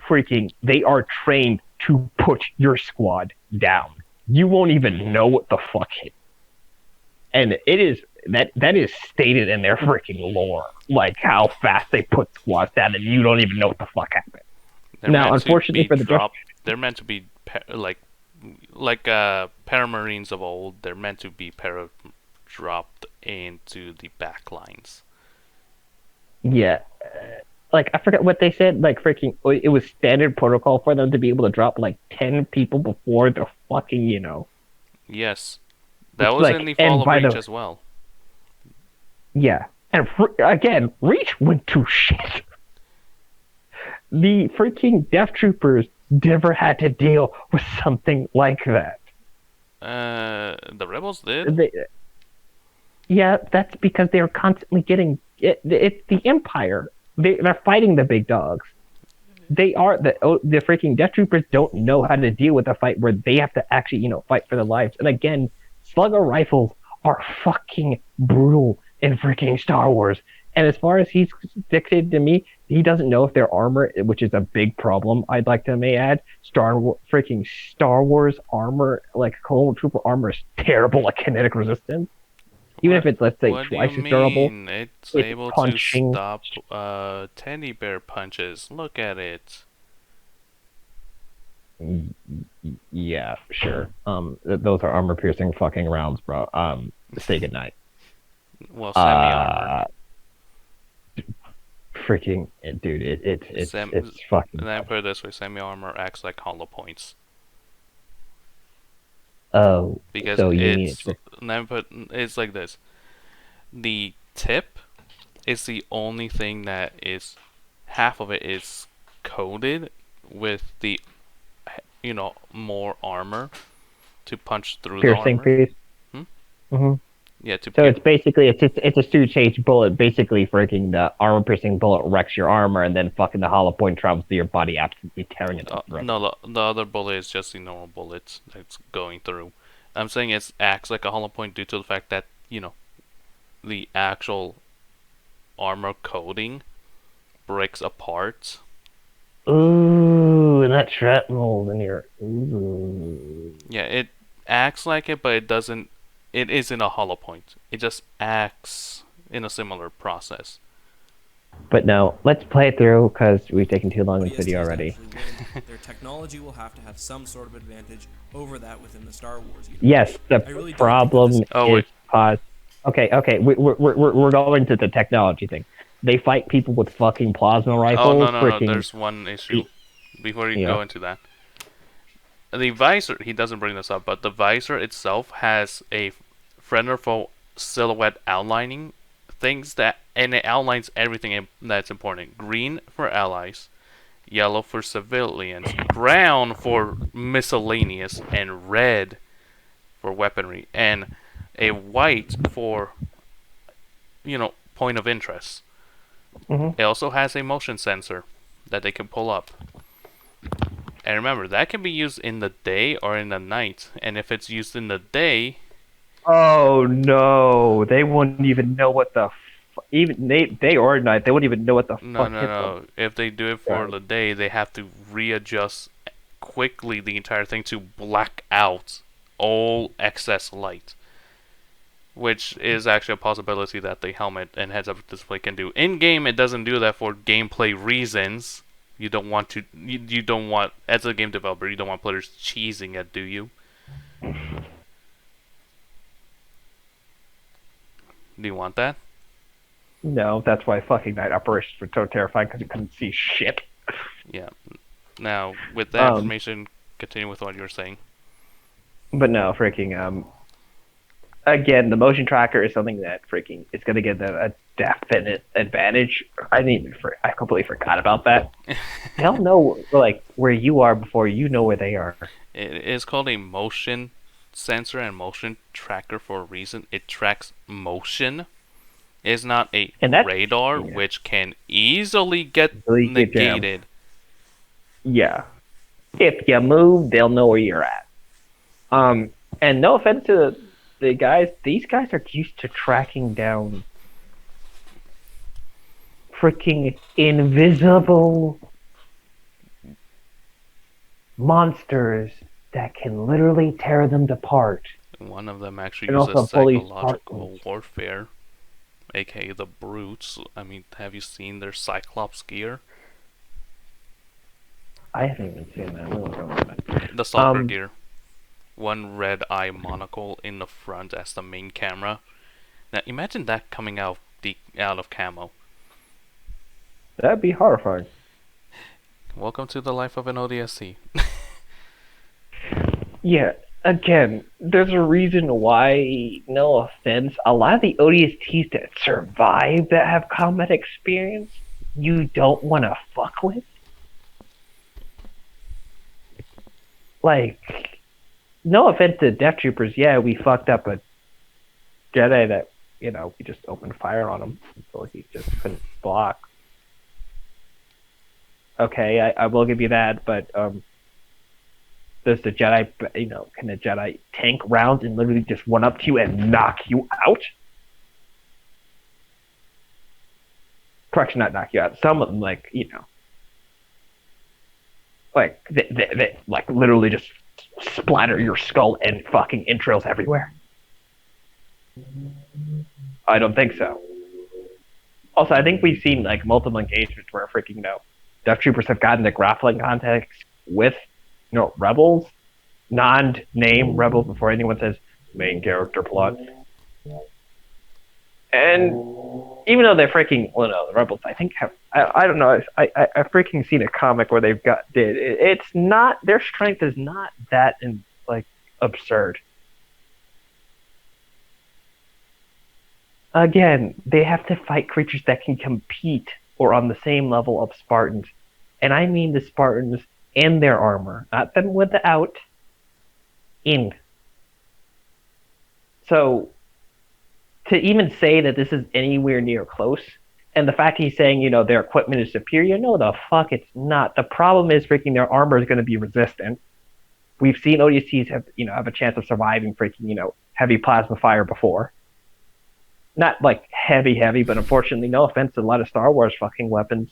they are trained to put your squad down. You won't even know what the fuck hit. And it is that is stated in their freaking lore, like how fast they put squads down, and you don't even know what the fuck happened. Now, unfortunately for the drop, they're meant to be like paramarines of old. They're meant to be dropped into the back lines. Yeah. Like, I forget what they said, like, it was standard protocol for them to be able to drop, like, 10 people before the fucking, Yes. That was in the Fall of Reach as well. Yeah. And, again, Reach went to shit. The freaking Death Troopers never had to deal with something like that. The Rebels did? Yeah, that's because they're constantly getting... It's the Empire. They're fighting the big dogs. They are the freaking Death Troopers don't know how to deal with a fight where they have to actually, fight for their lives. And again, slugger rifles are fucking brutal in freaking Star Wars. And as far as he's dictated to me, he doesn't know if their armor, which is a big problem, I'd like to may add, Star Wars armor, like Clone Trooper armor, is terrible at kinetic resistance. Even if it's, let's say, What do you twice as durable, mean? It's it's able to punching. stop teddy bear punches. Look at it. Yeah, sure. Those are armor-piercing fucking rounds, bro. Say goodnight. Well, semi-armor. Freaking dude, it's fucking. And then put it this way: semi-armor acts like hollow points. Oh, Because so you mean it's like this. The tip is the only thing that is half of it is coated with the more armor to punch through the piercing armor. piece? Hmm? Mm-hmm. Yeah, So it's basically it's a suit bullet. Basically, freaking the armor piercing bullet wrecks your armor, and then fucking the hollow point travels through your body, absolutely tearing it up. No, the other bullet is just the normal bullet that's going through. I'm saying it acts like a hollow point due to the fact that the actual armor coating breaks apart. Ooh, and that shrapnel in your. Ooh. Yeah, it acts like it, but it doesn't. It isn't a hollow point. It just acts in a similar process. But no, let's play it through because we've taken too long in the video already. Their technology will have to have some sort of advantage over that within the Star Wars universe. Yes, the problem is pause. Okay, we're going to the technology thing. They fight people with fucking plasma rifles. Oh no! There's one issue before you go into that. The visor, he doesn't bring this up, but the visor itself has a friend or foe silhouette outlining and it outlines everything that's important. Green for allies, yellow for civilians, brown for miscellaneous, and red for weaponry, and a white for point of interest. Mm-hmm. It also has a motion sensor that they can pull up. And remember, that can be used in the day or in the night. And if it's used in the day... Oh no, they wouldn't even know what the... even day or night, they wouldn't even know what the fuck hit them. No. If they do it for the day, they have to readjust quickly the entire thing to black out all excess light. Which is actually a possibility that the helmet and heads-up display can do. In-game, it doesn't do that for gameplay reasons. You don't want, as a game developer, you don't want players cheesing it, do you? Do you want that? No, that's why fucking night operations were so terrifying, because you couldn't see shit. Yeah. Now, with that information, continue with what you were saying. But no, freaking, again, the motion tracker is something that freaking is going to get a definite advantage. I completely forgot about that. They'll know where you are before you know where they are. It is called a motion sensor and motion tracker for a reason. It tracks motion. It is not a radar, which can easily get negated. Yeah. If you move, they'll know where you're at. And no offense to these guys are used to tracking down freaking invisible monsters that can literally tear them apart. One of them actually uses psychological warfare, aka the brutes. I mean, have you seen their Cyclops gear? I haven't even seen that. The stalker gear. One red eye monocle in the front as the main camera. Now imagine that coming out of camo. That'd be horrifying. Welcome to the life of an ODST. Yeah, again, there's a reason why, no offense, a lot of the ODSTs that survive that have combat experience, you don't want to fuck with. No offense to Death Troopers, yeah, we fucked up a Jedi that, we just opened fire on him until he just couldn't block. Okay, I will give you that, but does the Jedi, can the Jedi tank rounds and literally just run up to you and knock you out? Correction, not knock you out. Some of them, they literally just splatter your skull and fucking entrails everywhere. I don't think so. Also, I think we've seen like multiple engagements where freaking Death Troopers have gotten the grappling context with rebels, non-name rebels before anyone says main character plot. And even though they're freaking, the rebels, I think I don't know. I freaking seen a comic where they've got it's not their strength is not that absurd. Again, they have to fight creatures that can compete or on the same level of Spartans, and I mean the Spartans in their armor, not them without. In. So to even say that this is anywhere near close, and the fact he's saying, their equipment is superior, no, the fuck it's not. The problem is freaking their armor is going to be resistant. We've seen ODSTs have a chance of surviving freaking, heavy plasma fire before. Not like heavy, but unfortunately, no offense to a lot of Star Wars fucking weapons,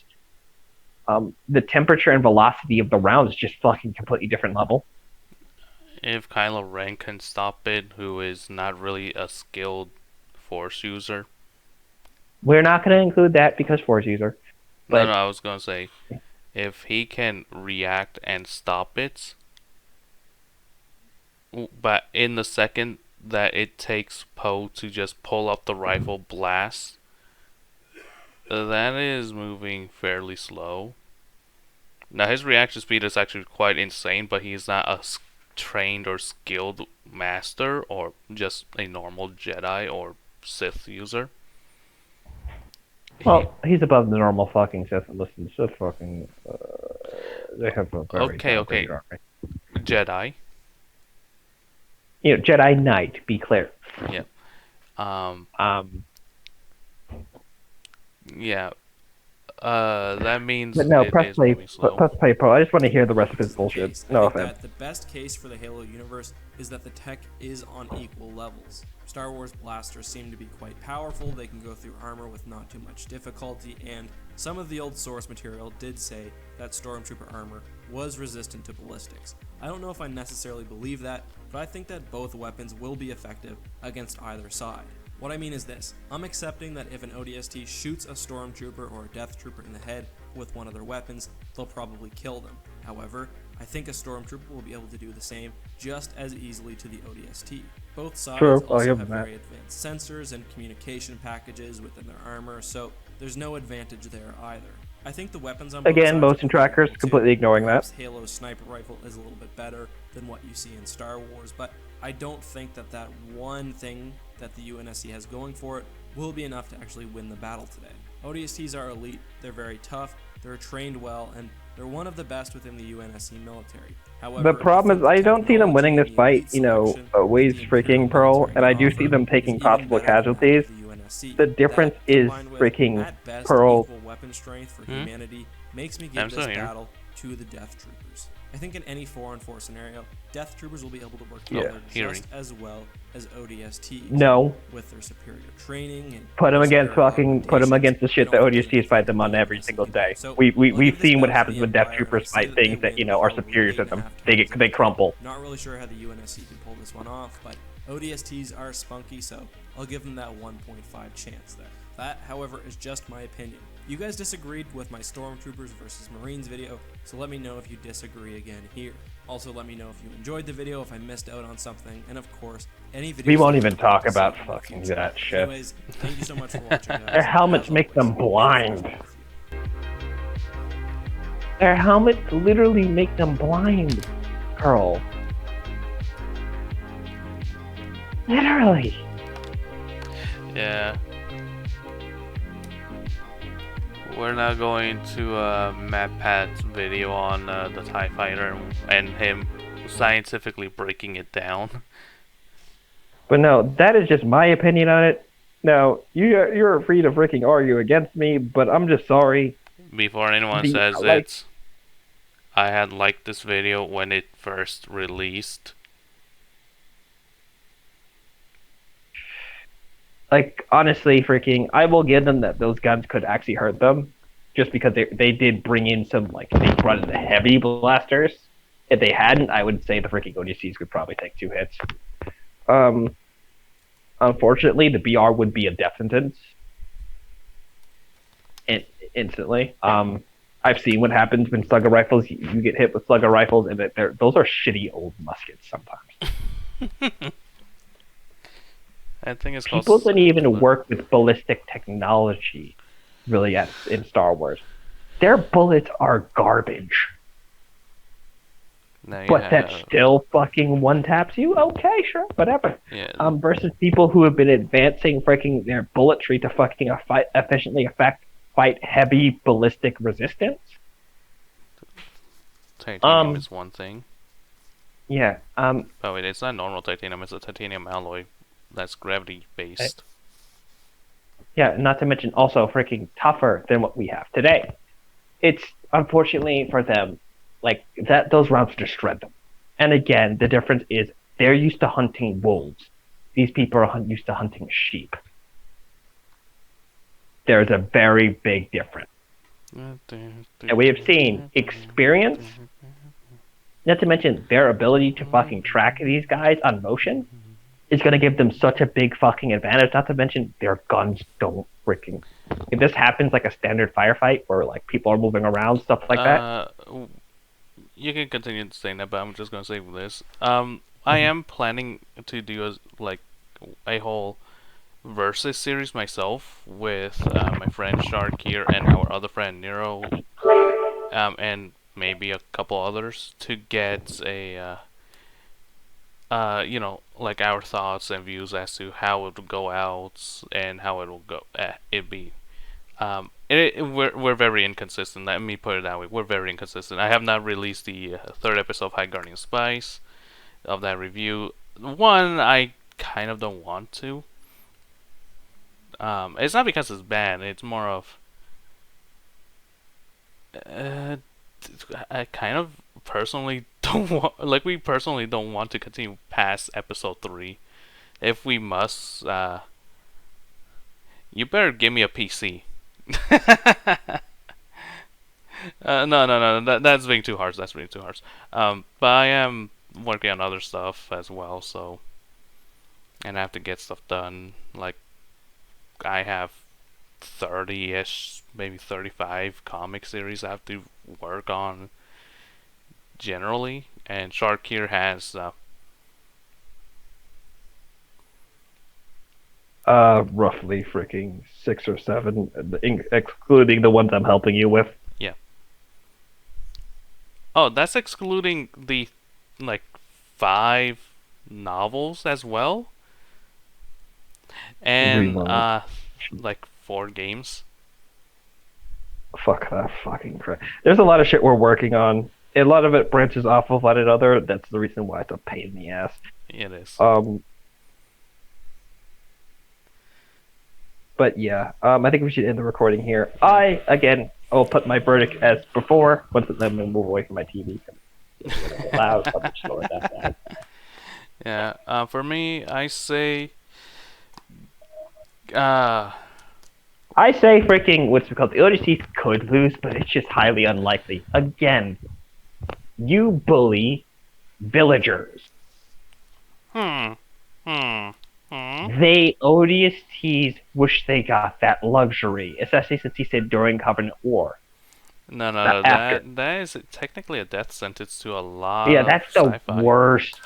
the temperature and velocity of the round is just fucking completely different level. If Kylo Ren can stop it, who is not really a skilled Force user. We're not going to include that because Force user. But no, I was going to say, if he can react and stop it, but in the second that it takes Poe to just pull up the rifle blast, that is moving fairly slow. Now his reaction speed is actually quite insane, but he's not a trained or skilled master or just a normal Jedi or Sith user. Well, he's above the normal fucking Sith. Listen, Sith fucking they have a very okay. Jedi. Jedi Knight, be clear. Yeah. Yeah. That means but no, press play Pro. I just want to hear the rest of his bullshit. No offense. The best case for the Halo universe is that the tech is on equal levels. Star Wars blasters seem to be quite powerful, they can go through armor with not too much difficulty, and some of the old source material did say that Stormtrooper armor was resistant to ballistics. I don't know if I necessarily believe that, but I think that both weapons will be effective against either side. What I mean is this, I'm accepting that if an ODST shoots a Stormtrooper or a Death Trooper in the head with one of their weapons, they'll probably kill them. However, I think a Stormtrooper will be able to do the same just as easily to the ODST. Both sides also have very advanced sensors and communication packages within their armor, so there's no advantage there either. I think the weapons on both sides motion trackers, completely ignoring that. Halo's sniper rifle is a little bit better than what you see in Star Wars, but I don't think that one thing that the UNSC has going for it will be enough to actually win the battle today. ODSTs are elite, they're very tough, they're trained well, and they're one of the best within the UNSC military. However, the problem is I don't see them winning this fight, ways freaking Pearl, and I do see them taking possible casualties. The difference is freaking Pearl. Weapon strength for humanity makes me give this battle to the Death Troopers. I think in any 4-on-4 scenario, Death Troopers will be able to work together just as well as ODSTs. No. With their superior training and put them against the shit that ODSTs fight them on every single day. So we've seen what happens when Death Troopers fight things that are superior to them. They crumple. Not really sure how the UNSC can pull this one off, but ODSTs are spunky, so I'll give them that 1.5 chance there. That, however, is just my opinion. You guys disagreed with my Stormtroopers versus Marines video, so let me know if you disagree again here. Also, let me know if you enjoyed the video, if I missed out on something, and of course, any videos... We won't even talk about fucking that shit. Anyways, thank you so much for watching, guys. Their helmets make them blind. Their helmets literally make them blind, Pearl. Literally. Yeah. We're now going to Matt Pat's video on the TIE Fighter and him scientifically breaking it down. But no, that is just my opinion on it. No, you're free to freaking argue against me, but I'm just sorry. Before anyone says it, I had liked this video when it first released. Like, honestly, freaking, I will give them that those guns could actually hurt them, just because they did bring in some, they brought in the heavy blasters. If they hadn't, I would say the freaking ODCs could probably take 2 hits. unfortunately, the BR would be a death sentence. Instantly. I've seen what happens when slugger rifles. You get hit with slugger rifles, and those are shitty old muskets sometimes. I think it's people don't even work with ballistic technology, really, in Star Wars. Their bullets are garbage. But that still fucking one taps you? Okay, sure, whatever. Yeah. Versus people who have been advancing freaking their bulletry to fucking efficiently fight heavy ballistic resistance. Titanium is one thing. Yeah. Oh wait, it's not normal titanium, it's a titanium alloy that's gravity based. Yeah, not to mention also freaking tougher than what we have today. It's unfortunately for them, like that those rounds just shred them. And again, the difference is they're used to hunting wolves. These people are used to hunting sheep. There's a very big difference. And we have seen experience, not to mention their ability to fucking track these guys on motion, is going to give them such a big fucking advantage. Not to mention their guns don't freaking. If this happens like a standard firefight where like people are moving around, stuff like that. You can continue saying that, but I'm just going to say this. I am planning to do a whole versus series myself with my friend Shark here and our other friend Nero, and maybe a couple others to get a like our thoughts and views as to how it will go out and how it will go. We're very inconsistent. Let me put it that way. We're very inconsistent. I have not released the third episode of High Guardian Spice of that review. One, I kind of don't want to. It's not because it's bad. It's more of I kind of personally don't want, we personally don't want to continue past episode 3. If we must, you better give me a PC. No, that's being too harsh. But I am working on other stuff as well, so, and I have to get stuff done. Like, I have 30-ish, maybe 35 comic series I have to work on generally, and Shark here has roughly freaking 6 or 7, excluding the ones I'm helping you with. Yeah. Oh, that's excluding the 5 novels as well, and 4 games. Fuck that fucking crap. There's a lot of shit we're working on. A lot of it branches off of one another. That's the reason why it's a pain in the ass. It is. But yeah, I think we should end the recording here. I will put my verdict as before. Once then move away from my TV. Loud, so much slower than that. Yeah. For me, I say. I say freaking what's it called? The ODST could lose, but it's just highly unlikely. Again, you bully villagers. They ODSTs wish they got that luxury, especially since he said during Covenant War. No, that is technically a death sentence to a lot. Yeah, that's the sci-fi. Worst.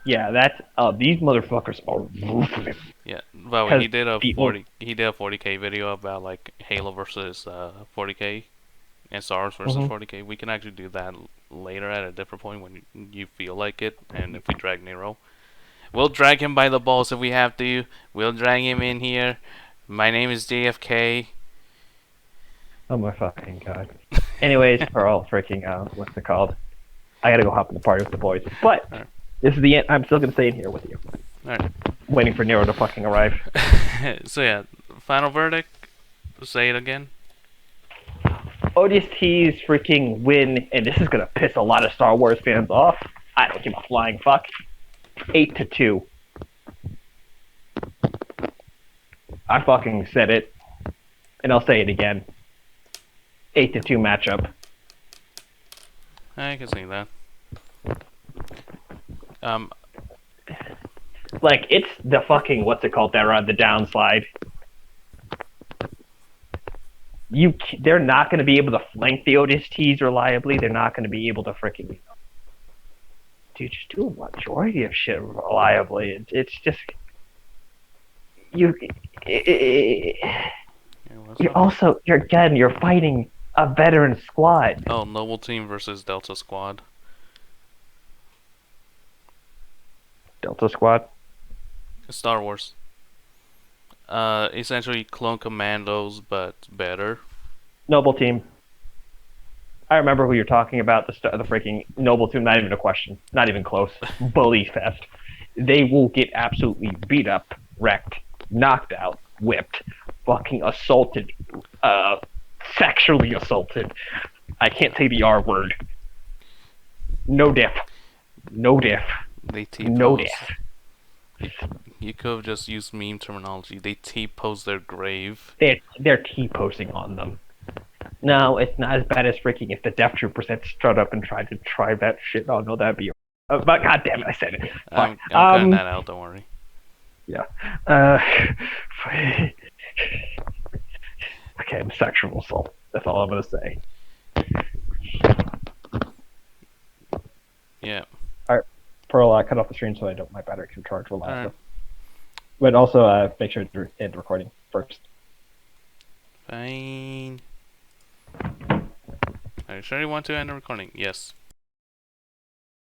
Yeah, that's these motherfuckers are ruthless. Yeah, well, he did a 40K video about like Halo versus 40K and Star Wars versus 40K. We can actually do that later at a different point when you feel like it, and if we drag Nero. We'll drag him by the balls if we have to. We'll drag him in here. My name is JFK. Oh my fucking god. Anyways, for all freaking what's it called? I gotta go hop in the party with the boys. But this is the end. I'm still gonna stay in here with you. Alright. Waiting for Nero to fucking arrive. So yeah, final verdict. Say it again. ODST's freaking win, and this is gonna piss a lot of Star Wars fans off. I don't give a flying fuck. 8-2. I fucking said it, and I'll say it again. 8-2 matchup. I can see that. Like, it's the fucking, what's it called there on the downslide. They're not going to be able to flank the ODSTs reliably. They're not going to be able to freaking, dude, just do a majority of shit reliably. It's just, you're fighting a veteran squad. Oh, Noble Team versus Delta Squad. Delta Squad? Star Wars. Essentially clone commandos, but better. Noble Team. I remember who you're talking about. The freaking Noble Team. Not even a question. Not even close. Bully fest. They will get absolutely beat up, wrecked, knocked out, whipped, fucking assaulted, sexually assaulted. I can't say the R word. No diff. No diff. They T-pose. No diff. You could have just used meme terminology. They T-pose their grave. They're T-posing on them. No, it's not as bad as freaking if the Death Troopers had stood up and tried to try that shit. Oh no, that'd be. But god damn it, I said it. I'm cutting that out. Don't worry. Yeah. Okay, sexual assault. That's all I'm gonna say. Yeah. Alright, Pearl, cut off the stream so my battery can charge will last. Right. But also, make sure to end recording first. Fine. Are you sure you want to end the recording? Yes.